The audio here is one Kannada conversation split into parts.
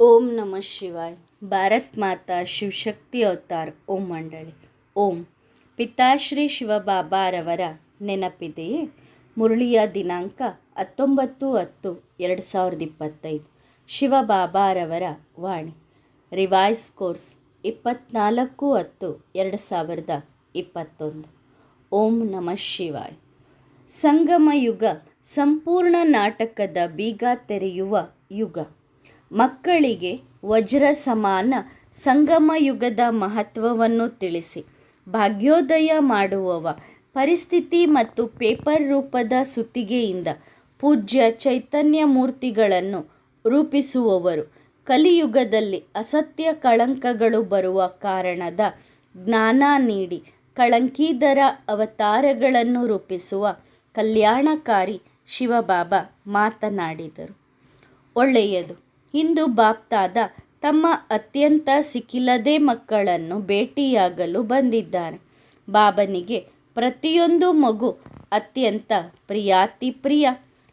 ओम नमः शिवाय। भारत माता ಶಿವಶಕ್ತಿ ಅವತಾರ್ ಓಂ ಮಂಡಳಿ ಓಂ. ಪಿತಾಶ್ರೀ ಶಿವಬಾಬಾರವರ ನೆನಪಿದೆಯೇ? ಮುರಳಿಯ ದಿನಾಂಕ 19/10/2025. ಶಿವಬಾಬಾರವರ ವಾಣಿ. Revise course 24/10/2021. ಓಂ ನಮಃ ಶಿವಾಯ. ಸಂಗಮ ಯುಗ ಸಂಪೂರ್ಣ ನಾಟಕದ ಬೀಗ ತೆರೆಯುವ ಯುಗ. ಮಕ್ಕಳಿಗೆ ವಜ್ರ ಸಮಾನ ಸಂಗಮ ಯುಗದ ಮಹತ್ವವನ್ನು ತಿಳಿಸಿ ಭಾಗ್ಯೋದಯ ಮಾಡುವವ, ಪರಿಸ್ಥಿತಿ ಮತ್ತು ಪೇಪರ್ ರೂಪದ ಸುತ್ತಿಗೆಯಿಂದ ಪೂಜ್ಯ ಚೈತನ್ಯ ಮೂರ್ತಿಗಳನ್ನು ರೂಪಿಸುವವರು, ಕಲಿಯುಗದಲ್ಲಿ ಅಸತ್ಯ ಕಳಂಕಗಳು ಬರುವ ಕಾರಣದ ಜ್ಞಾನ ನೀಡಿ ಕಳಂಕಿದರ ಅವತಾರಗಳನ್ನು ರೂಪಿಸುವ ಕಲ್ಯಾಣಕಾರಿ ಶಿವಬಾಬಾ ಮಾತನಾಡಿದರು. ಒಳ್ಳೆಯದು. ಇಂದು ಬಾಪ್ತಾದ ತಮ್ಮ ಅತ್ಯಂತ ಸಿಕ್ಕಿಲ್ಲದೆ ಮಕ್ಕಳನ್ನು ಭೇಟಿಯಾಗಲು ಬಂದಿದ್ದಾರೆ. ಬಾಬನಿಗೆ ಪ್ರತಿಯೊಂದು ಮಗು ಅತ್ಯಂತ ಪ್ರಿಯಾತಿ ಪ್ರಿಯ.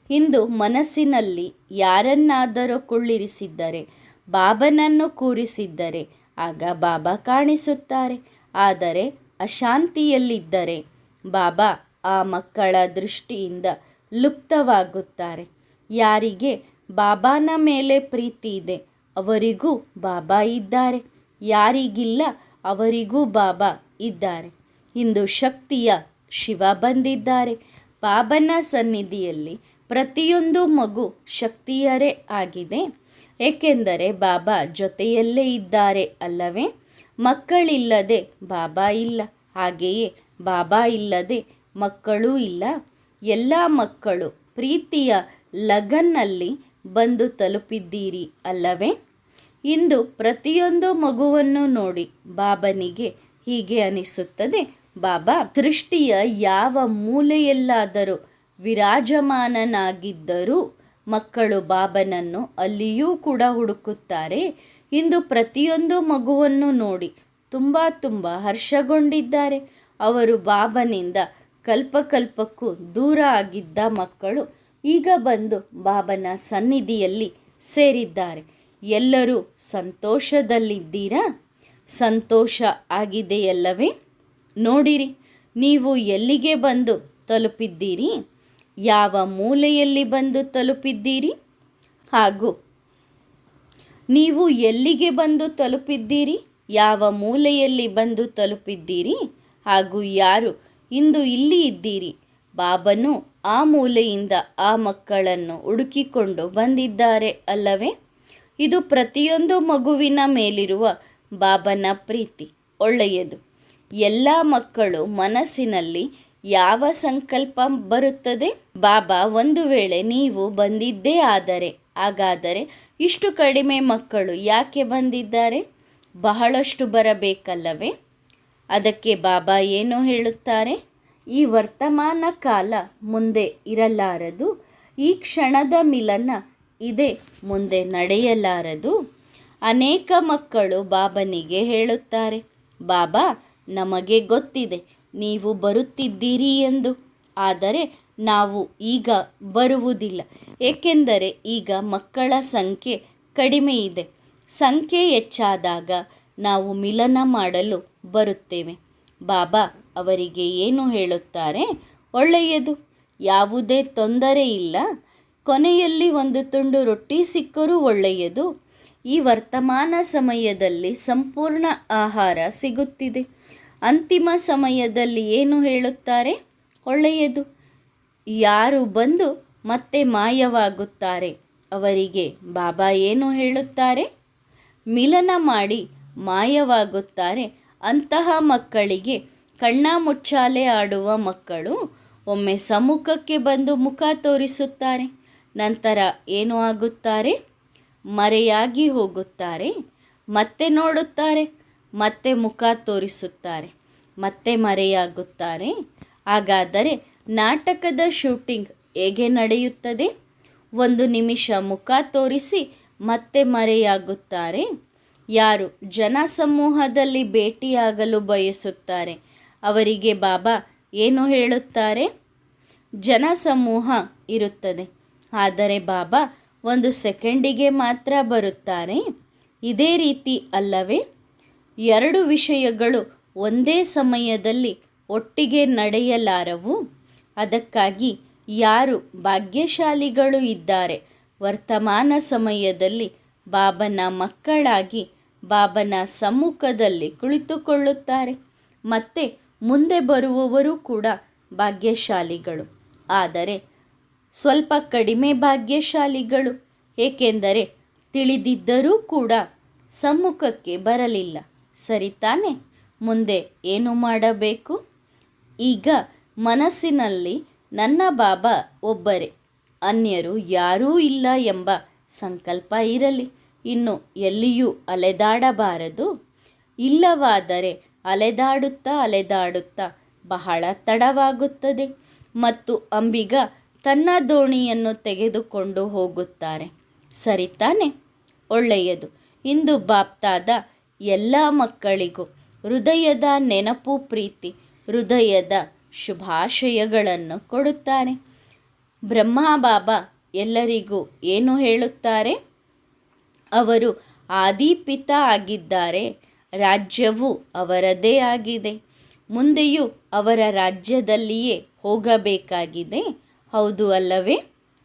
ಇಂದು ಮನಸ್ಸಿನಲ್ಲಿ ಯಾರನ್ನಾದರೂ ಕುಳ್ಳಿರಿಸಿದ್ದರೆ, ಬಾಬನನ್ನು ಕೂರಿಸಿದ್ದರೆ ಆಗ ಬಾಬಾ ಕಾಣಿಸುತ್ತಾರೆ. ಆದರೆ ಅಶಾಂತಿಯಲ್ಲಿದ್ದರೆ ಬಾಬಾ ಆ ಮಕ್ಕಳ ದೃಷ್ಟಿಯಿಂದ ಲುಪ್ತವಾಗುತ್ತಾರೆ. ಯಾರಿಗೆ ಬಾಬಾನ ಮೇಲೆ ಪ್ರೀತಿ ಇದೆ ಅವರಿಗೂ ಬಾಬಾ ಇದ್ದಾರೆ, ಯಾರಿಗಿಲ್ಲ ಅವರಿಗೂ ಬಾಬಾ ಇದ್ದಾರೆ. ಇಂದು ಶಕ್ತಿಯ ಶಿವ ಬಂದಿದ್ದಾರೆ. ಬಾಬನ ಸನ್ನಿಧಿಯಲ್ಲಿ ಪ್ರತಿಯೊಂದು ಮಗು ಶಕ್ತಿಯರೇ ಆಗಿದೆ, ಏಕೆಂದರೆ ಬಾಬಾ ಜೊತೆಯಲ್ಲೇ ಇದ್ದಾರೆ ಅಲ್ಲವೇ? ಮಕ್ಕಳಿಲ್ಲದೆ ಬಾಬಾ ಇಲ್ಲ, ಹಾಗೆಯೇ ಬಾಬಾ ಇಲ್ಲದೆ ಮಕ್ಕಳೂ ಇಲ್ಲ. ಎಲ್ಲ ಮಕ್ಕಳು ಪ್ರೀತಿಯ ಲಗನ್ನಲ್ಲಿ ಬಂದು ತಲುಪಿದ್ದೀರಿ ಅಲ್ಲವೇ? ಇಂದು ಪ್ರತಿಯೊಂದು ಮಗುವನ್ನು ನೋಡಿ ಬಾಬನಿಗೆ ಹೀಗೆ ಅನಿಸುತ್ತದೆ, ಬಾಬಾ ಸೃಷ್ಟಿಯ ಯಾವ ಮೂಲೆಯಲ್ಲಾದರೂ ವಿರಾಜಮಾನನಾಗಿದ್ದರೂ ಮಕ್ಕಳು ಬಾಬನನ್ನು ಅಲ್ಲಿಯೂ ಕೂಡ ಹುಡುಕುತ್ತಾರೆ. ಇಂದು ಪ್ರತಿಯೊಂದು ಮಗುವನ್ನು ನೋಡಿ ತುಂಬ ಹರ್ಷಗೊಂಡಿದ್ದಾರೆ. ಅವರು ಬಾಬನಿಂದ ಕಲ್ಪಕ್ಕೂ ದೂರ ಆಗಿದ್ದ ಮಕ್ಕಳು ಈಗ ಬಂದು ಬಾಬನ ಸನ್ನಿಧಿಯಲ್ಲಿ ಸೇರಿದ್ದಾರೆ. ಎಲ್ಲರೂ ಸಂತೋಷದಲ್ಲಿದ್ದೀರಾ? ಸಂತೋಷ ಆಗಿದೆಯಲ್ಲವೇ? ನೋಡಿರಿ, ನೀವು ಎಲ್ಲಿಗೆ ಬಂದು ತಲುಪಿದ್ದೀರಿ, ಯಾವ ಮೂಲೆಯಲ್ಲಿ ಬಂದು ತಲುಪಿದ್ದೀರಿ, ಹಾಗೂ ನೀವು ಎಲ್ಲಿಗೆ ಬಂದು ತಲುಪಿದ್ದೀರಿ, ಯಾವ ಮೂಲೆಯಲ್ಲಿ ಬಂದು ತಲುಪಿದ್ದೀರಿ, ಹಾಗೂ ಯಾರು ಇಂದು ಇಲ್ಲಿ ಇದ್ದೀರಿ. ಬಾಬನು ಆ ಮೂಲೆಯಿಂದ ಆ ಮಕ್ಕಳನ್ನು ಹುಡುಕಿಕೊಂಡು ಬಂದಿದ್ದಾರೆ ಅಲ್ಲವೇ? ಇದು ಪ್ರತಿಯೊಂದು ಮಗುವಿನ ಮೇಲಿರುವ ಬಾಬನ ಪ್ರೀತಿ. ಒಳ್ಳೆಯದು. ಎಲ್ಲ ಮಕ್ಕಳು ಮನಸ್ಸಿನಲ್ಲಿ ಯಾವ ಸಂಕಲ್ಪ ಬರುತ್ತದೆ? ಬಾಬಾ, ಒಂದು ವೇಳೆ ನೀವು ಬಂದಿದ್ದೇ ಆದರೆ ಹಾಗಾದರೆ ಇಷ್ಟು ಕಡಿಮೆ ಮಕ್ಕಳು ಯಾಕೆ ಬಂದಿದ್ದಾರೆ? ಬಹಳಷ್ಟು ಬರಬೇಕಲ್ಲವೇ? ಅದಕ್ಕೆ ಬಾಬಾ ಏನು ಹೇಳುತ್ತಾರೆ? ಈ ವರ್ತಮಾನ ಕಾಲ ಮುಂದೆ ಇರಲಾರದು, ಈ ಕ್ಷಣದ ಮಿಲನ ಇದೆ ಮುಂದೆ ನಡೆಯಲಾರದು. ಅನೇಕ ಮಕ್ಕಳು ಬಾಬನಿಗೆ ಹೇಳುತ್ತಾರೆ, ಬಾಬಾ, ನಮಗೆ ಗೊತ್ತಿದೆ ನೀವು ಬರುತ್ತಿದ್ದೀರಿ ಎಂದು, ಆದರೆ ನಾವು ಈಗ ಬರುವುದಿಲ್ಲ, ಏಕೆಂದರೆ ಈಗ ಮಕ್ಕಳ ಸಂಖ್ಯೆ ಕಡಿಮೆ ಇದೆ. ಸಂಖ್ಯೆ ಹೆಚ್ಚಾದಾಗ ನಾವು ಮಿಲನ ಮಾಡಲು ಬರುತ್ತೇವೆ. ಬಾಬಾ ಅವರಿಗೆ ಏನು ಹೇಳುತ್ತಾರೆ? ಒಳ್ಳೆಯದು, ಯಾವುದೇ ತೊಂದರೆ ಇಲ್ಲ. ಕೊನೆಯಲ್ಲಿ ಒಂದು ತುಂಡು ರೊಟ್ಟಿ ಸಿಕ್ಕರೂ ಒಳ್ಳೆಯದು. ಈ ವರ್ತಮಾನ ಸಮಯದಲ್ಲಿ ಸಂಪೂರ್ಣ ಆಹಾರ ಸಿಗುತ್ತಿದೆ. ಅಂತಿಮ ಸಮಯದಲ್ಲಿ ಏನು ಹೇಳುತ್ತಾರೆ? ಒಳ್ಳೆಯದು. ಯಾರು ಬಂದು ಮತ್ತೆ ಮಾಯವಾಗುತ್ತಾರೆ ಅವರಿಗೆ ಬಾಬಾ ಏನು ಹೇಳುತ್ತಾರೆ? ಮಿಲನ ಮಾಡಿ ಮಾಯವಾಗುತ್ತಾರೆ. ಅಂತಹ ಮಕ್ಕಳಿಗೆ ಕಣ್ಣ ಮುಚ್ಚಾಲೆ ಆಡುವ ಮಕ್ಕಳು ಒಮ್ಮೆ ಸಮ್ಮುಖಕ್ಕೆ ಬಂದು ಮುಖ ತೋರಿಸುತ್ತಾರೆ, ನಂತರ ಏನು ಆಗುತ್ತಾರೆ? ಮರೆಯಾಗಿ ಹೋಗುತ್ತಾರೆ. ಮತ್ತೆ ನೋಡುತ್ತಾರೆ, ಮತ್ತೆ ಮುಖ ತೋರಿಸುತ್ತಾರೆ, ಮತ್ತೆ ಮರೆಯಾಗುತ್ತಾರೆ. ಹಾಗಾದರೆ ನಾಟಕದ ಶೂಟಿಂಗ್ ಹೇಗೆ ನಡೆಯುತ್ತದೆ? 1 ನಿಮಿಷ ಮುಖ ತೋರಿಸಿ ಮತ್ತೆ ಮರೆಯಾಗುತ್ತಾರೆ. ಯಾರು ಜನಸಮೂಹದಲ್ಲಿ ಭೇಟಿಯಾಗಲು ಬಯಸುತ್ತಾರೆ ಅವರಿಗೆ ಬಾಬಾ ಏನು ಹೇಳುತ್ತಾರೆ? ಜನಸಮೂಹ ಇರುತ್ತದೆ, ಆದರೆ ಬಾಬಾ ಒಂದು ಸೆಕೆಂಡಿಗೆ ಮಾತ್ರ ಬರುತ್ತಾರೆ. ಇದೇ ರೀತಿ ಅಲ್ಲವೇ? ಎರಡು ವಿಷಯಗಳು ಒಂದೇ ಸಮಯದಲ್ಲಿ ಒಟ್ಟಿಗೆ ನಡೆಯಲಾರವು. ಅದಕ್ಕಾಗಿ ಯಾರು ಭಾಗ್ಯಶಾಲಿಗಳು ಇದ್ದಾರೆ, ವರ್ತಮಾನ ಸಮಯದಲ್ಲಿ ಬಾಬನ ಮಕ್ಕಳಾಗಿ ಬಾಬನ ಸಮ್ಮುಖದಲ್ಲಿ ಕುಳಿತುಕೊಳ್ಳುತ್ತಾರೆ. ಮತ್ತು ಮುಂದೆ ಬರುವವರು ಕೂಡ ಭಾಗ್ಯಶಾಲಿಗಳು. ಆದರೆ ಸ್ವಲ್ಪ ಕಡಿಮೆ ಭಾಗ್ಯಶಾಲಿಗಳು, ಏಕೆಂದರೆ ತಿಳಿದಿದ್ದರೂ ಕೂಡ ಸಮ್ಮುಖಕ್ಕೆ ಬರಲಿಲ್ಲ. ಸರಿ ತಾನೆ? ಮುಂದೆ ಏನು ಮಾಡಬೇಕು? ಈಗ ಮನಸ್ಸಿನಲ್ಲಿ ನನ್ನ ಬಾಬಾ ಒಬ್ಬರೇ, ಅನ್ಯರು ಯಾರೂ ಇಲ್ಲ ಎಂಬ ಸಂಕಲ್ಪ ಇರಲಿ. ಇನ್ನು ಎಲ್ಲಿಯೂ ಅಲೆದಾಡಬಾರದು. ಇಲ್ಲವಾದರೆ ಅಲೆದಾಡುತ್ತಾ ಬಹಳ ತಡವಾಗುತ್ತದೆ ಮತ್ತು ಅಂಬಿಗ ತನ್ನ ದೋಣಿಯನ್ನು ತೆಗೆದುಕೊಂಡು ಹೋಗುತ್ತಾರೆ. ಸರಿ ತಾನೆ? ಒಳ್ಳೆಯದು. ಇಂದು ಬಾಪ್ತಾದ ಎಲ್ಲ ಮಕ್ಕಳಿಗೂ ಹೃದಯದ ನೆನಪು, ಪ್ರೀತಿ, ಹೃದಯದ ಶುಭಾಶಯಗಳನ್ನು ಕೊಡುತ್ತಾರೆ. ಬ್ರಹ್ಮ ಬಾಬಾ ಎಲ್ಲರಿಗೂ ಏನು ಹೇಳುತ್ತಾರೆ? ಅವರು ಆದಿಪಿತ ಆಗಿದ್ದಾರೆ. ರಾಜ್ಯವು ಅವರದೇ ಆಗಿದೆ. ಮುಂದೆಯೂ ಅವರ ರಾಜ್ಯದಲ್ಲಿಯೇ ಹೋಗಬೇಕಾಗಿದೆ. ಹೌದು ಅಲ್ಲವೇ?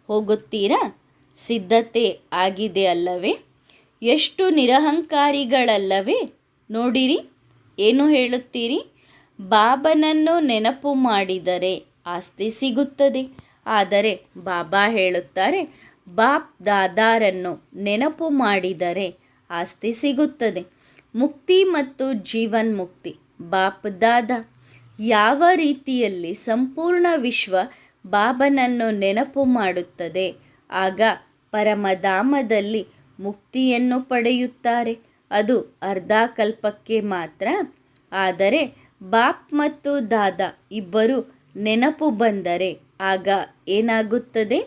ಹೋಗುತ್ತೀರಾ? ಸಿದ್ಧತೆ ಆಗಿದೆ ಅಲ್ಲವೇ? ಎಷ್ಟು ನಿರಹಂಕಾರಿಗಳಲ್ಲವೇ? ನೋಡಿರಿ, ಏನು ಹೇಳುತ್ತೀರಿ? ಬಾಬನನ್ನು ನೆನಪು ಮಾಡಿದರೆ ಆಸ್ತಿ ಸಿಗುತ್ತದೆ. ಆದರೆ ಬಾಬಾ ಹೇಳುತ್ತಾರೆ, ಬಾಪ್ ದಾದಾರನ್ನು ನೆನಪು ಮಾಡಿದರೆ ಆಸ್ತಿ ಸಿಗುತ್ತದೆ. ಮುಕ್ತಿ ಮತ್ತು ಜೀವನ್ಮುಕ್ತಿ ಬಾಪ್ ದಾದಾ. ಯಾವ ರೀತಿಯಲ್ಲಿ ಸಂಪೂರ್ಣ ವಿಶ್ವ ಬಾಬನನ್ನು ನೆನಪು ಮಾಡುತ್ತದೆ, ಆಗ ಪರಮಧಾಮದಲ್ಲಿ ಮುಕ್ತಿಯನ್ನು ಪಡೆಯುತ್ತಾರೆ. ಅದು ಅರ್ಧ ಕಲ್ಪಕ್ಕೆ ಮಾತ್ರ. ಆದರೆ ಬಾಪ್ ಮತ್ತು ದಾದಾ ಇಬ್ಬರು ನೆನಪು ಬಂದರೆ ಆಗ ಏನಾಗುತ್ತದೆ?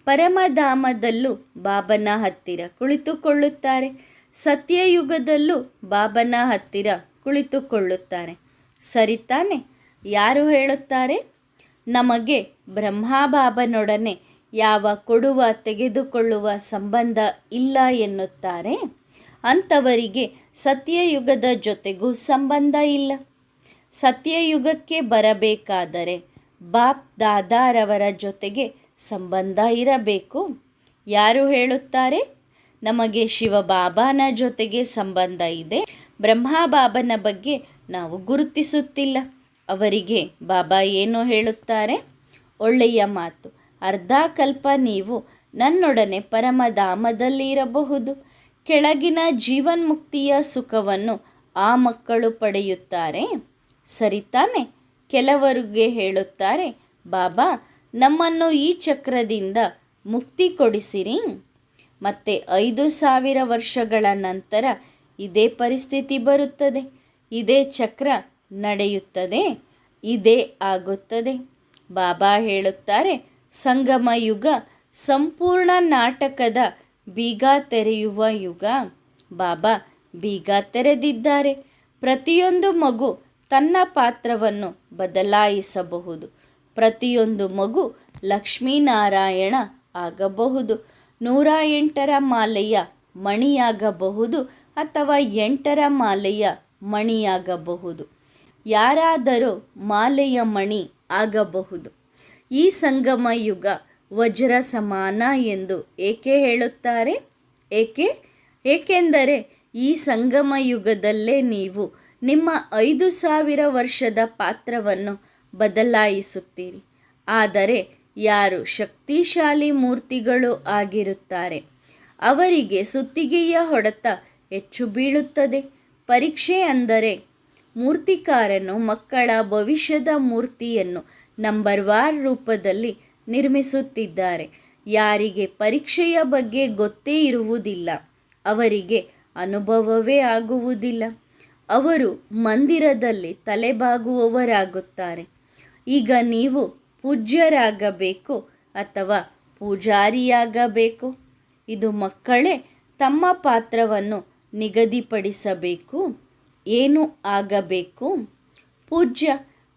ಪರಮಧಾಮದಲ್ಲೂ ಬಾಬನ ಹತ್ತಿರ ಕುಳಿತುಕೊಳ್ಳುತ್ತಾರೆ. ಸತ್ಯಯುಗದಲ್ಲೂ ಬಾಬನ ಹತ್ತಿರ ಕುಳಿತುಕೊಳ್ಳುತ್ತಾರೆ. ಸರಿ ತಾನೆ? ಯಾರು ಹೇಳುತ್ತಾರೆ? ನಮಗೆ ಬ್ರಹ್ಮ ಬಾಬನೊಡನೆ ಯಾವ ಕೊಡುವ ತೆಗೆದುಕೊಳ್ಳುವ ಸಂಬಂಧ ಇಲ್ಲ ಎನ್ನುತ್ತಾರೆ. ಅಂಥವರಿಗೆ ಸತ್ಯಯುಗದ ಜೊತೆಗೂ ಸಂಬಂಧ ಇಲ್ಲ. ಸತ್ಯಯುಗಕ್ಕೆ ಬರಬೇಕಾದರೆ ಬಾಪ್ ದಾದಾರವರ ಜೊತೆಗೆ ಸಂಬಂಧ ಇರಬೇಕು. ಯಾರು ಹೇಳುತ್ತಾರೆ? ನಮಗೆ ಶಿವಬಾಬಾನ ಜೊತೆಗೆ ಸಂಬಂಧ ಇದೆ. ಬ್ರಹ್ಮ ಬಾಬನ ಬಗ್ಗೆ ನಾವು ಗುರುತಿಸುತ್ತಿಲ್ಲ. ಅವರಿಗೆ ಬಾಬಾ ಏನು ಹೇಳುತ್ತಾರೆ? ಒಳ್ಳೆಯ ಮಾತು. ಅರ್ಧ ಕಲ್ಪ ನೀವು ನನ್ನೊಡನೆ ಪರಮಧಾಮದಲ್ಲಿ ಇರಬಹುದು. ಕೆಳಗಿನ ಜೀವನ್ಮುಕ್ತಿಯ ಸುಖವನ್ನು ಆ ಮಕ್ಕಳು ಪಡೆಯುತ್ತಾರೆ. ಸರಿ ತಾನೆ? ಕೆಲವರಿಗೆ ಹೇಳುತ್ತಾರೆ, ಬಾಬಾ ನಮ್ಮನ್ನು ಈ ಚಕ್ರದಿಂದ ಮುಕ್ತಿ ಕೊಡಿಸಿರಿ. ಮತ್ತೆ 5000 ವರ್ಷಗಳ ನಂತರ ಇದೇ ಪರಿಸ್ಥಿತಿ ಬರುತ್ತದೆ. ಇದೇ ಚಕ್ರ ನಡೆಯುತ್ತದೆ. ಇದೇ ಆಗುತ್ತದೆ. ಬಾಬಾ ಹೇಳುತ್ತಾರೆ, ಸಂಗಮ ಯುಗ ಸಂಪೂರ್ಣ ನಾಟಕದ ಬೀಗ ತೆರೆಯುವ ಯುಗ. ಬಾಬಾ ಬೀಗ ತೆರೆದಿದ್ದಾರೆ. ಪ್ರತಿಯೊಂದು ಮಗು ತನ್ನ ಪಾತ್ರವನ್ನು ಬದಲಾಯಿಸಬಹುದು. ಪ್ರತಿಯೊಂದು ಮಗು ಲಕ್ಷ್ಮೀನಾರಾಯಣ ಆಗಬಹುದು. 108ರ ಮಾಲೆಯ ಮಣಿಯಾಗಬಹುದು ಅಥವಾ 8ರ ಮಾಲೆಯ ಮಣಿಯಾಗಬಹುದು. ಯಾರಾದರೂ ಮಾಲೆಯ ಮಣಿ ಆಗಬಹುದು. ಈ ಸಂಗಮ ಯುಗ ವಜ್ರ ಸಮಾನ ಎಂದು ಏಕೆ ಹೇಳುತ್ತಾರೆ? ಏಕೆಂದರೆ ಈ ಸಂಗಮ ಯುಗದಲ್ಲೇ ನೀವು ನಿಮ್ಮ 5000 ವರ್ಷದ ಪಾತ್ರವನ್ನು ಬದಲಾಯಿಸುತ್ತೀರಿ. ಆದರೆ ಯಾರು ಶಕ್ತಿಶಾಲಿ ಮೂರ್ತಿಗಳು ಆಗಿರುತ್ತಾರೆ ಅವರಿಗೆ ಸುತ್ತಿಗೆಯ ಹೊಡೆತ ಹೆಚ್ಚು ಬೀಳುತ್ತದೆ. ಪರೀಕ್ಷೆ ಅಂದರೆ ಮೂರ್ತಿಕಾರನು ಮಕ್ಕಳ ಭವಿಷ್ಯದ ಮೂರ್ತಿಯನ್ನು ನಂಬರ್ವಾರ್ ರೂಪದಲ್ಲಿ ನಿರ್ಮಿಸುತ್ತಿದ್ದಾರೆ. ಯಾರಿಗೆ ಪರೀಕ್ಷೆಯ ಬಗ್ಗೆ ಗೊತ್ತೇ ಇರುವುದಿಲ್ಲ ಅವರಿಗೆ ಅನುಭವವೇ ಆಗುವುದಿಲ್ಲ. ಅವರು ಮಂದಿರದಲ್ಲಿ ತಲೆಬಾಗುವವರಾಗುತ್ತಾರೆ. ಈಗ ನೀವು ಪೂಜ್ಯರಾಗಬೇಕು ಅಥವಾ ಪೂಜಾರಿಯಾಗಬೇಕು? ಇದು ಮಕ್ಕಳೇ ತಮ್ಮ ಪಾತ್ರವನ್ನು ನಿಗದಿಪಡಿಸಬೇಕು. ಏನು ಆಗಬೇಕು? ಪೂಜ್ಯ.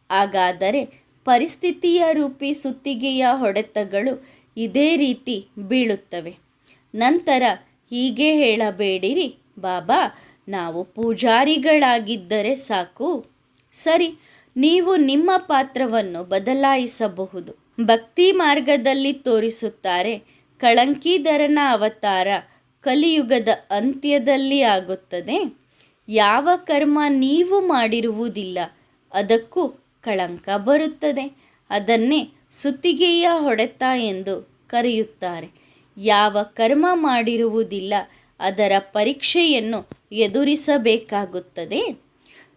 ಹಾಗಾದರೆ ಪರಿಸ್ಥಿತಿಯ ರೂಪಿ ಸುತ್ತಿಗೆಯ ಹೊಡೆತಗಳು ಇದೇ ರೀತಿ ಬೀಳುತ್ತವೆ. ನಂತರ ಹೀಗೆ ಹೇಳಬೇಡಿರಿ, ಬಾಬಾ ನಾವು ಪೂಜಾರಿಗಳಾಗಿದ್ದರೆ ಸಾಕು. ಸರಿ, ನೀವು ನಿಮ್ಮ ಪಾತ್ರವನ್ನು ಬದಲಾಯಿಸಬಹುದು. ಭಕ್ತಿ ಮಾರ್ಗದಲ್ಲಿ ತೋರಿಸುತ್ತಾರೆ, ಕಳಂಕಿಧರನ ಅವತಾರ ಕಲಿಯುಗದ ಅಂತ್ಯದಲ್ಲಿ ಆಗುತ್ತದೆ. ಯಾವ ಕರ್ಮ ನೀವು ಮಾಡಿರುವುದಿಲ್ಲ ಅದಕ್ಕೂ ಕಳಂಕ ಬರುತ್ತದೆ. ಅದನ್ನೇ ಸುತ್ತಿಗೆಯ ಹೊಡೆತ ಎಂದು ಕರೆಯುತ್ತಾರೆ. ಯಾವ ಕರ್ಮ ಮಾಡಿರುವುದಿಲ್ಲ ಅದರ ಪರೀಕ್ಷೆಯನ್ನು ಎದುರಿಸಬೇಕಾಗುತ್ತದೆ.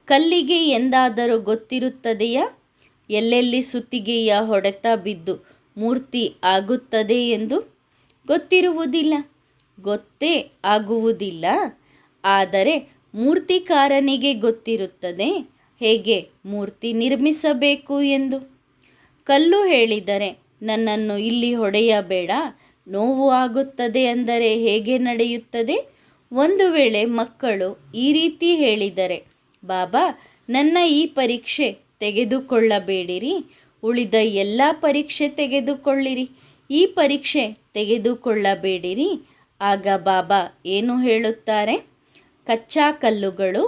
ಕಲ್ಲಿಗೆ ಎಂದಾದರೂ ಗೊತ್ತಿರುತ್ತದೆಯಾ ಎಲ್ಲೆಲ್ಲಿ ಸುತ್ತಿಗೆಯ ಹೊಡೆತ ಬಿದ್ದು ಮೂರ್ತಿ ಆಗುತ್ತದೆ ಎಂದು? ಗೊತ್ತಿರುವುದಿಲ್ಲ, ಗೊತ್ತೇ ಆಗುವುದಿಲ್ಲ. ಆದರೆ ಮೂರ್ತಿಕಾರನಿಗೆ ಗೊತ್ತಿರುತ್ತದೆ ಹೇಗೆ ಮೂರ್ತಿ ನಿರ್ಮಿಸಬೇಕು ಎಂದು. ಕಲ್ಲು ಹೇಳಿದರೆ ನನ್ನನ್ನು ಇಲ್ಲಿ ಹೊಡೆಯಬೇಡ, ನೋವು ಆಗುತ್ತದೆ ಅಂದರೆ ಹೇಗೆ ನಡೆಯುತ್ತದೆ? ಒಂದು ವೇಳೆ ಮಕ್ಕಳು ಈ ರೀತಿ ಹೇಳಿದರೆ, ಬಾಬಾ ನನ್ನ ಈ ಪರೀಕ್ಷೆ ತೆಗೆದುಕೊಳ್ಳಬೇಡಿರಿ, ಉಳಿದ ಎಲ್ಲ ಪರೀಕ್ಷೆ ತೆಗೆದುಕೊಳ್ಳಿರಿ, ಈ ಪರೀಕ್ಷೆ ತೆಗೆದುಕೊಳ್ಳಬೇಡಿರಿ. ಆಗ ಬಾಬಾ ಏನು ಹೇಳುತ್ತಾರೆ? ಕಚ್ಚಾ ಕಲ್ಲುಗಳು.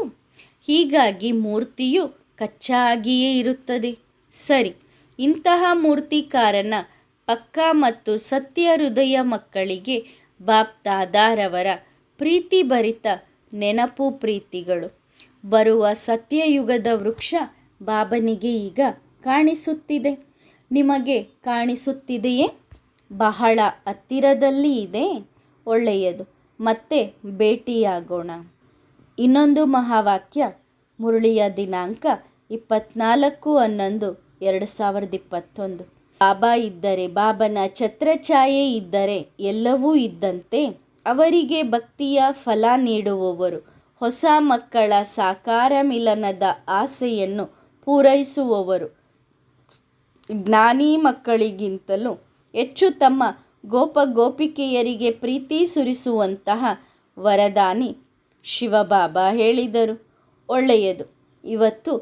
ಹೀಗಾಗಿ ಮೂರ್ತಿಯು ಕಚ್ಚಾ ಆಗಿಯೇ ಇರುತ್ತದೆ. ಸರಿ, ಇಂತಹ ಮೂರ್ತಿಕಾರನ ಪಕ್ಕಾ ಮತ್ತು ಸತ್ಯ ಹೃದಯ ಮಕ್ಕಳಿಗೆ ಬಾಪ್ ದಾದಾರವರ ಪ್ರೀತಿಭರಿತ ನೆನಪು ಪ್ರೀತಿಗಳು. ಬರುವ ಸತ್ಯಯುಗದ ವೃಕ್ಷ ಬಾಬನಿಗೆ ಈಗ ಕಾಣಿಸುತ್ತಿದೆ. ನಿಮಗೆ ಕಾಣಿಸುತ್ತಿದೆಯೇ? ಬಹಳ ಹತ್ತಿರದಲ್ಲಿ ಇದೆ. ಒಳ್ಳೆಯದು, ಮತ್ತೆ ಭೇಟಿಯಾಗೋಣ. ಇನ್ನೊಂದು ಮಹಾವಾಕ್ಯ. ಮುರಳಿಯ ದಿನಾಂಕ 24/11/2021. ಬಾಬಾ ಇದ್ದರೆ, ಬಾಬನ ಛತ್ರಛಾಯೆ ಇದ್ದರೆ ಎಲ್ಲವೂ ಇದ್ದಂತೆ. ಅವರಿಗೆ ಭಕ್ತಿಯ ಫಲ ನೀಡುವವರು, ಹೊಸ ಮಕ್ಕಳ ಸಾಕಾರ ಮಿಲನದ ಆಸೆಯನ್ನು ಪೂರೈಸುವವರು, ಜ್ಞಾನಿ ಮಕ್ಕಳಿಗಿಂತಲೂ ಹೆಚ್ಚು ತಮ್ಮ ಗೋಪಿಕೆಯರಿಗೆ ಪ್ರೀತಿ ಸುರಿಸುವಂತಹ ವರದಾನಿ ಶಿವಬಾಬಾ ಹೇಳಿದರು. ಒಳ್ಳೆಯದು, ಇವತ್ತು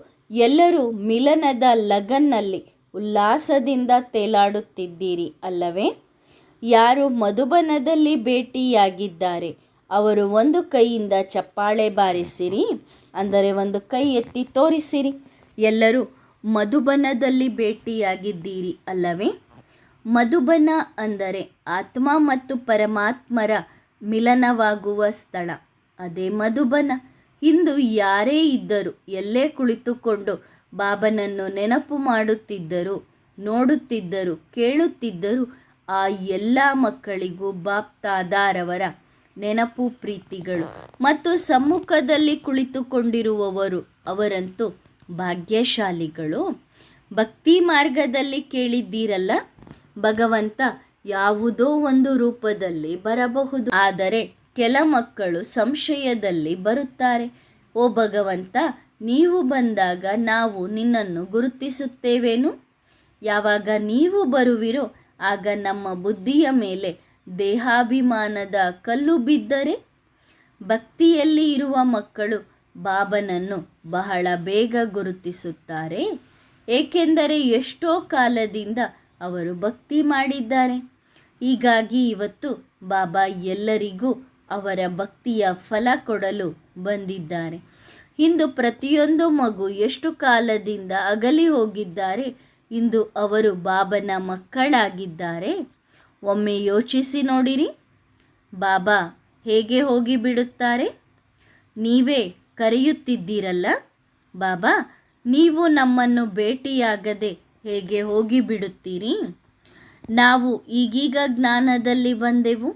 ಎಲ್ಲರೂ ಮಿಲನದ ಲಗನ್ನಲ್ಲಿ ಉಲ್ಲಾಸದಿಂದ ತೇಲಾಡುತ್ತಿದ್ದೀರಿ ಅಲ್ಲವೇ? ಯಾರು ಮಧುಬನದಲ್ಲಿ ಭೇಟಿಯಾಗಿದ್ದಾರೆ ಅವರು ಒಂದು ಕೈಯಿಂದ ಚಪ್ಪಾಳೆ ಬಾರಿಸಿರಿ, ಅಂದರೆ ಒಂದು ಕೈ ಎತ್ತಿ ತೋರಿಸಿರಿ. ಎಲ್ಲರೂ ಮಧುಬನದಲ್ಲಿ ಭೇಟಿಯಾಗಿದ್ದೀರಿ ಅಲ್ಲವೇ? ಮಧುಬನ ಅಂದರೆ ಆತ್ಮ ಮತ್ತು ಪರಮಾತ್ಮರ ಮಿಲನವಾಗುವ ಸ್ಥಳ, ಅದೇ ಮಧುಬನ. ಇಂದು ಯಾರೇ ಇದ್ದರೂ, ಎಲ್ಲೇ ಕುಳಿತುಕೊಂಡು ಬಾಬನನ್ನು ನೆನಪು ಮಾಡುತ್ತಿದ್ದರು, ನೋಡುತ್ತಿದ್ದರು, ಕೇಳುತ್ತಿದ್ದರು, ಆ ಎಲ್ಲ ಮಕ್ಕಳಿಗೂ ಬಾಪ್ ದಾದಾರವರ ನೆನಪು ಪ್ರೀತಿಗಳು. ಮತ್ತು ಸಮ್ಮುಖದಲ್ಲಿ ಕುಳಿತುಕೊಂಡಿರುವವರು ಅವರಂತೂ ಭಾಗ್ಯಶಾಲಿಗಳು. ಭಕ್ತಿ ಮಾರ್ಗದಲ್ಲಿ ಕೇಳಿದ್ದೀರಲ್ಲ, ಭಗವಂತ ಯಾವುದೋ ಒಂದು ರೂಪದಲ್ಲಿ ಬರಬಹುದು. ಆದರೆ ಕೆಲ ಮಕ್ಕಳು ಸಂಶಯದಲ್ಲಿ ಬರುತ್ತಾರೆ. ಓ ಭಗವಂತ, ನೀವು ಬಂದಾಗ ನಾವು ನಿನ್ನನ್ನು ಗುರುತಿಸುತ್ತೇವೇನು? ಯಾವಾಗ ನೀವು ಬರುವಿರೋ ಆಗ ನಮ್ಮ ಬುದ್ಧಿಯ ಮೇಲೆ ದೇಹಾಭಿಮಾನದ ಕಲ್ಲು ಬಿದ್ದರೆ? ಭಕ್ತಿಯಲ್ಲಿ ಇರುವ ಮಕ್ಕಳು ಬಾಬನನ್ನು ಬಹಳ ಬೇಗ ಗುರುತಿಸುತ್ತಾರೆ, ಏಕೆಂದರೆ ಎಷ್ಟೋ ಕಾಲದಿಂದ ಅವರು ಭಕ್ತಿ ಮಾಡಿದ್ದಾರೆ. ಹೀಗಾಗಿ ಇವತ್ತು ಬಾಬಾ ಎಲ್ಲರಿಗೂ ಅವರ ಭಕ್ತಿಯ ಫಲ ಕೊಡಲು ಬಂದಿದ್ದಾರೆ. ಇಂದು ಪ್ರತಿಯೊಂದು ಮಗು ಎಷ್ಟು ಕಾಲದಿಂದ ಅಗಲಿ ಹೋಗಿದ್ದಾರೆ, ಇಂದು ಅವರು ಬಾಬನ ಮಕ್ಕಳಾಗಿದ್ದಾರೆ. ಒಮ್ಮೆ ಯೋಚಿಸಿ ನೋಡಿರಿ, ಬಾಬಾ ಹೇಗೆ ಹೋಗಿಬಿಡುತ್ತಾರೆ? ನೀವೇ ಕರೆಯುತ್ತಿದ್ದೀರಲ್ಲ, ಬಾಬಾ ನೀವು ನಮ್ಮನ್ನು ಭೇಟಿಯಾಗದೆ ಹೇಗೆ ಹೋಗಿಬಿಡುತ್ತೀರಿ? ನಾವು ಈಗೀಗ ಜ್ಞಾನದಲ್ಲಿ ಬಂದೆವು,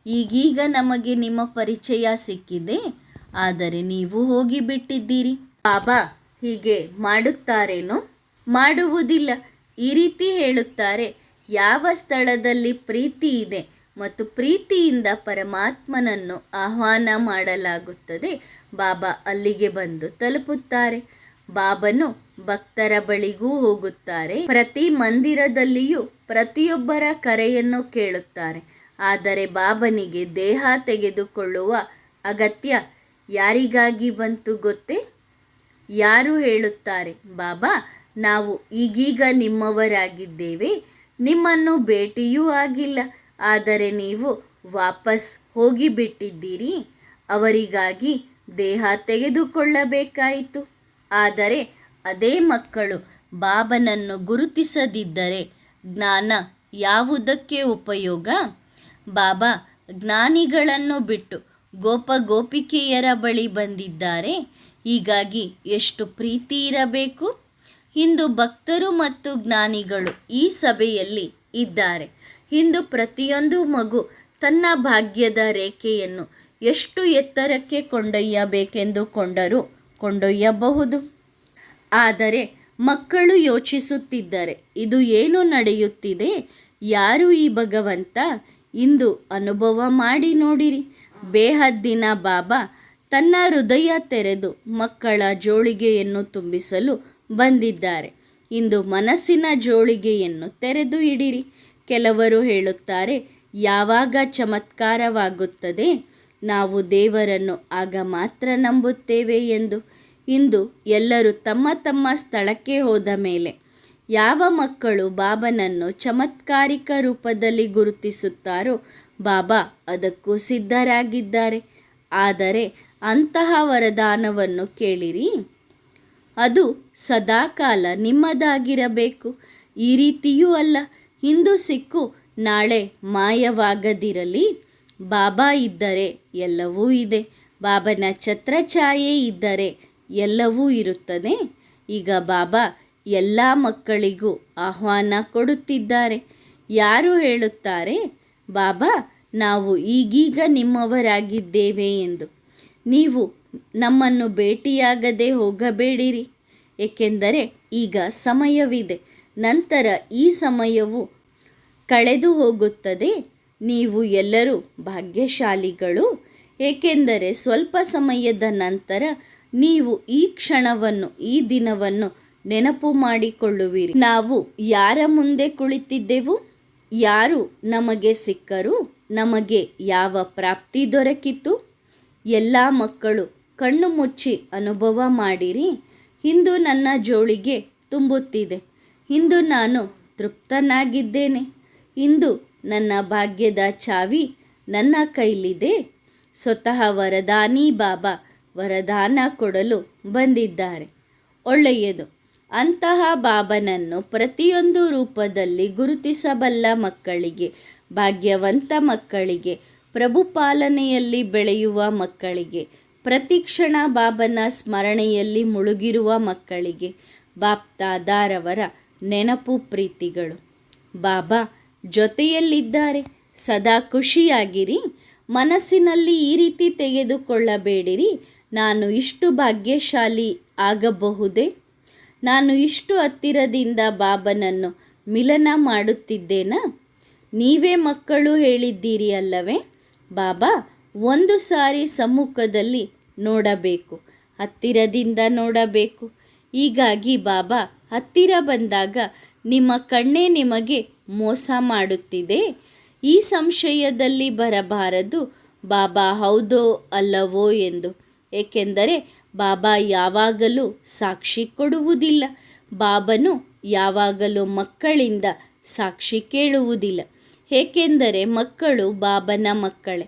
ಈಗೀಗ ನಮಗೆ ನಿಮ್ಮ ಪರಿಚಯ ಸಿಕ್ಕಿದೆ, ಆದರೆ ನೀವು ಹೋಗಿಬಿಟ್ಟಿದ್ದೀರಿ. ಬಾಬಾ ಹೀಗೆ ಮಾಡುತ್ತಾರೇನೋ? ಮಾಡುವುದಿಲ್ಲ. ಈ ರೀತಿ ಹೇಳುತ್ತಾರೆ, ಯಾವ ಸ್ಥಳದಲ್ಲಿ ಪ್ರೀತಿ ಇದೆ ಮತ್ತು ಪ್ರೀತಿಯಿಂದ ಪರಮಾತ್ಮನನ್ನು ಆಹ್ವಾನ ಮಾಡಲಾಗುತ್ತದೆ, ಬಾಬಾ ಅಲ್ಲಿಗೆ ಬಂದು ತಲುಪುತ್ತಾರೆ. ಬಾಬನು ಭಕ್ತರ ಬಳಿಗೂ ಹೋಗುತ್ತಾರೆ. ಪ್ರತಿ ಮಂದಿರದಲ್ಲಿಯೂ ಪ್ರತಿಯೊಬ್ಬರ ಕರೆಯನ್ನು ಕೇಳುತ್ತಾರೆ. ಆದರೆ ಬಾಬನಿಗೆ ದೇಹ ತೆಗೆದುಕೊಳ್ಳುವ ಅಗತ್ಯ ಯಾರಿಗಾಗಿ ಬಂತು ಗೊತ್ತೇ? ಯಾರು ಹೇಳುತ್ತಾರೆ, ಬಾಬಾ ನಾವು ಈಗೀಗ ನಿಮ್ಮವರಾಗಿದ್ದೇವೆ, ನಿಮ್ಮನ್ನು ಭೇಟಿಯೂ ಆಗಿಲ್ಲ, ಆದರೆ ನೀವು ವಾಪಸ್ ಹೋಗಿಬಿಟ್ಟಿದ್ದೀರಿ. ಅವರಿಗಾಗಿ ದೇಹ ತೆಗೆದುಕೊಳ್ಳಬೇಕಾಯಿತು. ಆದರೆ ಅದೇ ಮಕ್ಕಳು ಬಾಬನನ್ನು ಗುರುತಿಸದಿದ್ದರೆ ಜ್ಞಾನ ಯಾವುದಕ್ಕೆ ಉಪಯೋಗ? ಬಾಬಾ ಜ್ಞಾನಿಗಳನ್ನು ಬಿಟ್ಟು ಗೋಪಿಕೆಯರ ಬಳಿ ಬಂದಿದ್ದಾರೆ. ಹೀಗಾಗಿ ಎಷ್ಟು ಪ್ರೀತಿ ಇರಬೇಕು. ಇಂದು ಭಕ್ತರು ಮತ್ತು ಜ್ಞಾನಿಗಳು ಈ ಸಭೆಯಲ್ಲಿ ಇದ್ದಾರೆ. ಇಂದು ಪ್ರತಿಯೊಂದು ಮಗು ತನ್ನ ಭಾಗ್ಯದ ರೇಖೆಯನ್ನು ಎಷ್ಟು ಎತ್ತರಕ್ಕೆ ಕೊಂಡೊಯ್ಯಬೇಕೆಂದುಕೊಂಡರೂ ಕೊಂಡೊಯ್ಯಬಹುದು. ಆದರೆ ಮಕ್ಕಳು ಯೋಚಿಸುತ್ತಿದ್ದಾರೆ, ಇದು ಏನು ನಡೆಯುತ್ತಿದೆ? ಯಾರು ಈ ಭಗವಂತ? ಇಂದು ಅನುಭವ ಮಾಡಿ ನೋಡಿರಿ. ಬೇಹದ್ದಿನ ಬಾಬಾ ತನ್ನ ಹೃದಯ ತೆರೆದು ಮಕ್ಕಳ ಜೋಳಿಗೆಯನ್ನು ತುಂಬಿಸಲು ಬಂದಿದ್ದಾರೆ. ಇಂದು ಮನಸ್ಸಿನ ಜೋಳಿಗೆಯನ್ನು ತೆರೆದು ಇಡಿರಿ. ಕೆಲವರು ಹೇಳುತ್ತಾರೆ, ಯಾವಾಗ ಚಮತ್ಕಾರವಾಗುತ್ತದೆ? ನಾವು ದೇವರನ್ನು ಆಗ ಮಾತ್ರ ನಂಬುತ್ತೇವೆ ಎಂದು. ಇಂದು ಎಲ್ಲರೂ ತಮ್ಮ ತಮ್ಮ ಸ್ಥಳಕ್ಕೆ ಹೋದ ಮೇಲೆ ಯಾವ ಮಕ್ಕಳು ಬಾಬನನ್ನು ಚಮತ್ಕಾರಿಕ ರೂಪದಲ್ಲಿ ಗುರುತಿಸುತ್ತಾರೋ ಬಾಬಾ ಅದಕ್ಕೂ ಸಿದ್ಧರಾಗಿದ್ದಾರೆ. ಆದರೆ ಅಂತಹ ವರದಾನವನ್ನು ಕೇಳಿರಿ. ಅದು ಸದಾಕಾಲ ನಿಮ್ಮದಾಗಿರಬೇಕು. ಈ ರೀತಿಯೂ ಅಲ್ಲ, ಇಂದು ಸಿಕ್ಕು ನಾಳೆ ಮಾಯವಾಗದಿರಲಿ. ಬಾಬಾ ಇದ್ದರೆ ಎಲ್ಲವೂ ಇದೆ. ಬಾಬನ ಛತ್ರಛಾಯೆ ಇದ್ದರೆ ಎಲ್ಲವೂ ಇರುತ್ತದೆ. ಈಗ ಬಾಬಾ ಎಲ್ಲ ಮಕ್ಕಳಿಗೂ ಆಹ್ವಾನ ಕೊಡುತ್ತಿದ್ದಾರೆ. ಯಾರು ಹೇಳುತ್ತಾರೆ, ಬಾಬಾ ನಾವು ಈಗೀಗ ನಿಮ್ಮವರಾಗಿದ್ದೇವೆ ಎಂದು. ನೀವು ನಮ್ಮನ್ನು ಭೇಟಿಯಾಗದೆ ಹೋಗಬೇಡಿರಿ, ಏಕೆಂದರೆ ಈಗ ಸಮಯವಿದೆ. ನಂತರ ಈ ಸಮಯವು ಕಳೆದು ಹೋಗುತ್ತದೆ. ನೀವು ಎಲ್ಲರೂ ಭಾಗ್ಯಶಾಲಿಗಳು, ಏಕೆಂದರೆ ಸ್ವಲ್ಪ ಸಮಯದ ನಂತರ ನೀವು ಈ ಕ್ಷಣವನ್ನು, ಈ ದಿನವನ್ನು ನೆನಪು ಮಾಡಿಕೊಳ್ಳುವಿರಿ. ನಾವು ಯಾರ ಮುಂದೆ ಕುಳಿತಿದ್ದೆವು? ಯಾರು ನಮಗೆ ಸಿಕ್ಕರು? ನಮಗೆ ಯಾವ ಪ್ರಾಪ್ತಿ ದೊರಕಿತು? ಎಲ್ಲ ಮಕ್ಕಳು ಕಣ್ಣು ಮುಚ್ಚಿ ಅನುಭವ ಮಾಡಿರಿ. ಇಂದು ನನ್ನ ಜೋಳಿಗೆ ತುಂಬುತ್ತಿದೆ. ಇಂದು ನಾನು ತೃಪ್ತನಾಗಿದ್ದೇನೆ. ಇಂದು ನನ್ನ ಭಾಗ್ಯದ ಚಾವಿ ನನ್ನ ಕೈಲಿದೆ. ಸ್ವತಃ ವರದಾನಿ ಬಾಬಾ ವರದಾನ ಕೊಡಲು ಬಂದಿದ್ದಾರೆ. ಒಳ್ಳೆಯದು. ಅಂತಹ ಬಾಬನನ್ನು ಪ್ರತಿಯೊಂದು ರೂಪದಲ್ಲಿ ಗುರುತಿಸಬಲ್ಲ ಮಕ್ಕಳಿಗೆ, ಭಾಗ್ಯವಂತ ಮಕ್ಕಳಿಗೆ, ಪ್ರಭು ಪಾಲನೆಯಲ್ಲಿ ಬೆಳೆಯುವ ಮಕ್ಕಳಿಗೆ, ಪ್ರತಿಕ್ಷಣ ಬಾಬನ ಸ್ಮರಣೆಯಲ್ಲಿ ಮುಳುಗಿರುವ ಮಕ್ಕಳಿಗೆ ಬಾಪ್ದಾದಾರವರ ನೆನಪು ಪ್ರೀತಿಗಳು. ಬಾಬಾ ಜೊತೆಯಲ್ಲಿದ್ದಾರೆ. ಸದಾ ಖುಷಿಯಾಗಿರಿ. ಮನಸ್ಸಿನಲ್ಲಿ ಈ ರೀತಿ ತೆಗೆದುಕೊಳ್ಳಬೇಡಿರಿ, ನಾನು ಇಷ್ಟು ಭಾಗ್ಯಶಾಲಿ ಆಗಬಹುದೇ? ನಾನು ಇಷ್ಟು ಹತ್ತಿರದಿಂದ ಬಾಬನನ್ನು ಮಿಲನ ಮಾಡುತ್ತಿದ್ದೇನಾ? ನೀವೇ ಮಕ್ಕಳು ಹೇಳಿದ್ದೀರಿ ಅಲ್ಲವೇ, ಬಾಬಾ ಒಂದು ಸಾರಿ ಸಮ್ಮುಖದಲ್ಲಿ ನೋಡಬೇಕು, ಹತ್ತಿರದಿಂದ ನೋಡಬೇಕು. ಹೀಗಾಗಿ ಬಾಬಾ ಹತ್ತಿರ ಬಂದಾಗ ನಿಮ್ಮ ಕಣ್ಣೇ ನಿಮಗೆ ಮೋಸ ಮಾಡುತ್ತಿದೆ. ಈ ಸಂಶಯದಲ್ಲಿ ಬರಬಾರದು, ಬಾಬಾ ಹೌದೋ ಅಲ್ಲವೋ ಎಂದು. ಏಕೆಂದರೆ ಬಾಬಾ ಯಾವಾಗಲೂ ಸಾಕ್ಷಿ ಕೊಡುವುದಿಲ್ಲ. ಬಾಬನು ಯಾವಾಗಲೂ ಮಕ್ಕಳಿಂದ ಸಾಕ್ಷಿ ಕೇಳುವುದಿಲ್ಲ. ಏಕೆಂದರೆ ಮಕ್ಕಳು ಬಾಬನ ಮಕ್ಕಳೇ.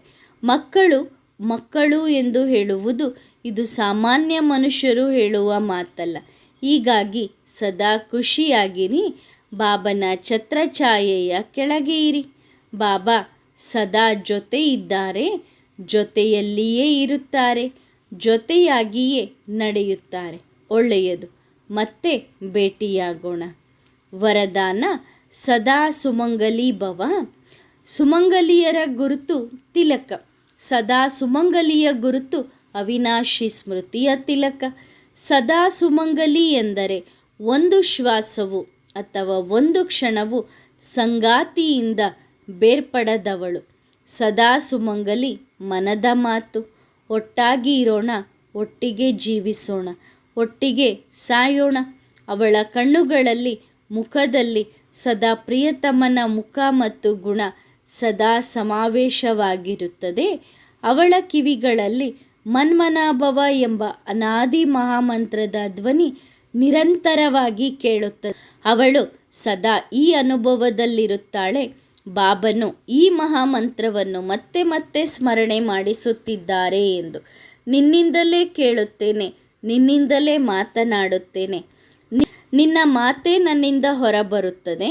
ಮಕ್ಕಳು ಎಂದು ಹೇಳುವುದು ಇದು ಸಾಮಾನ್ಯ ಮನುಷ್ಯರು ಹೇಳುವ ಮಾತಲ್ಲ. ಹೀಗಾಗಿ ಸದಾ ಖುಷಿಯಾಗಿರಿ. ಬಾಬನ ಛತ್ರಛಾಯೆಯ ಕೆಳಗೆ ಇರಿ. ಬಾಬಾ ಸದಾ ಜೊತೆ ಇದ್ದಾರೆ, ಜೊತೆಯಲ್ಲಿಯೇ ಇರುತ್ತಾರೆ, ಜೊತೆಯಾಗಿಯೇ ನಡೆಯುತ್ತಾರೆ. ಒಳ್ಳೆಯದು. ಮತ್ತೆ ಭೇಟಿಯಾಗೋಣ. ವರದಾನ: ಸದಾ ಸುಮಂಗಲಿ ಭವ. ಸುಮಂಗಲಿಯರ ಗುರುತು ತಿಲಕ. ಸದಾ ಸುಮಂಗಲಿಯ ಗುರುತು ಅವಿನಾಶಿ ಸ್ಮೃತಿಯ ತಿಲಕ. ಸದಾ ಸುಮಂಗಲಿ ಎಂದರೆ ಒಂದು ಶ್ವಾಸವು ಅಥವಾ ಒಂದು ಕ್ಷಣವು ಸಂಗಾತಿಯಿಂದ ಬೇರ್ಪಡದವಳು. ಸದಾ ಸುಮಂಗಲಿ ಮನದ ಮಾತು. ಒಟ್ಟಾಗಿ ಇರೋಣ, ಒಟ್ಟಿಗೆ ಜೀವಿಸೋಣ, ಒಟ್ಟಿಗೆ ಸಾಯೋಣ. ಅವಳ ಕಣ್ಣುಗಳಲ್ಲಿ, ಮುಖದಲ್ಲಿ ಸದಾ ಪ್ರಿಯತಮನ ಮುಖ ಮತ್ತು ಗುಣ ಸದಾ ಸಮಾವೇಶವಾಗಿರುತ್ತದೆ. ಅವಳ ಕಿವಿಗಳಲ್ಲಿ ಮನ್ಮನಾಭವ ಎಂಬ ಅನಾದಿ ಮಹಾಮಂತ್ರದ ಧ್ವನಿ ನಿರಂತರವಾಗಿ ಕೇಳುತ್ತದೆ. ಅವಳು ಸದಾ ಈ ಅನುಭವದಲ್ಲಿರುತ್ತಾಳೆ. ಬಾಬನು ಈ ಮಹಾಮಂತ್ರವನ್ನು ಮತ್ತೆ ಮತ್ತೆ ಸ್ಮರಣೆ ಮಾಡಿಸುತ್ತಿದ್ದಾರೆ ಎಂದು. ನಿನ್ನಿಂದಲೇ ಕೇಳುತ್ತೇನೆ, ನಿನ್ನಿಂದಲೇ ಮಾತನಾಡುತ್ತೇನೆ, ನಿನ್ನ ಮಾತೇ ನನ್ನಿಂದ ಹೊರಬರುತ್ತದೆ.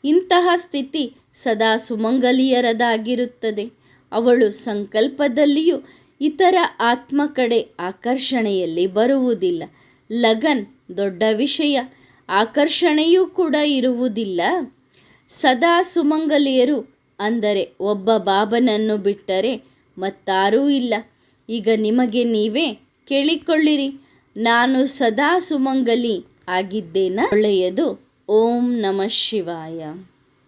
ಇಂತಹ ಸ್ಥಿತಿ ಸದಾ ಸುಮಂಗಲಿಯರದಾಗಿರುತ್ತದೆ. ಅವಳು ಸಂಕಲ್ಪದಲ್ಲಿಯೂ ಇತರ ಆತ್ಮ ಕಡೆ ಆಕರ್ಷಣೆಯಲ್ಲಿ ಬರುವುದಿಲ್ಲ. ಲಗನ್ ದೊಡ್ಡ ವಿಷಯ, ಆಕರ್ಷಣೆಯೂ ಕೂಡ ಇರುವುದಿಲ್ಲ. ಸದಾ ಸುಮಂಗಲಿಯರು ಅಂದರೆ ಒಬ್ಬ ಬಾಬನನ್ನು ಬಿಟ್ಟರೆ ಮತ್ತಾರೂ ಇಲ್ಲ. ಈಗ ನಿಮಗೆ ನೀವೇ ಕೇಳಿಕೊಳ್ಳಿರಿ, ನಾನು ಸದಾ ಸುಮಂಗಲಿ ಆಗಿದ್ದೇನಾ? ಒಳ್ಳೆಯದು. ಓಂ ನಮಃ ಶಿವಾಯ.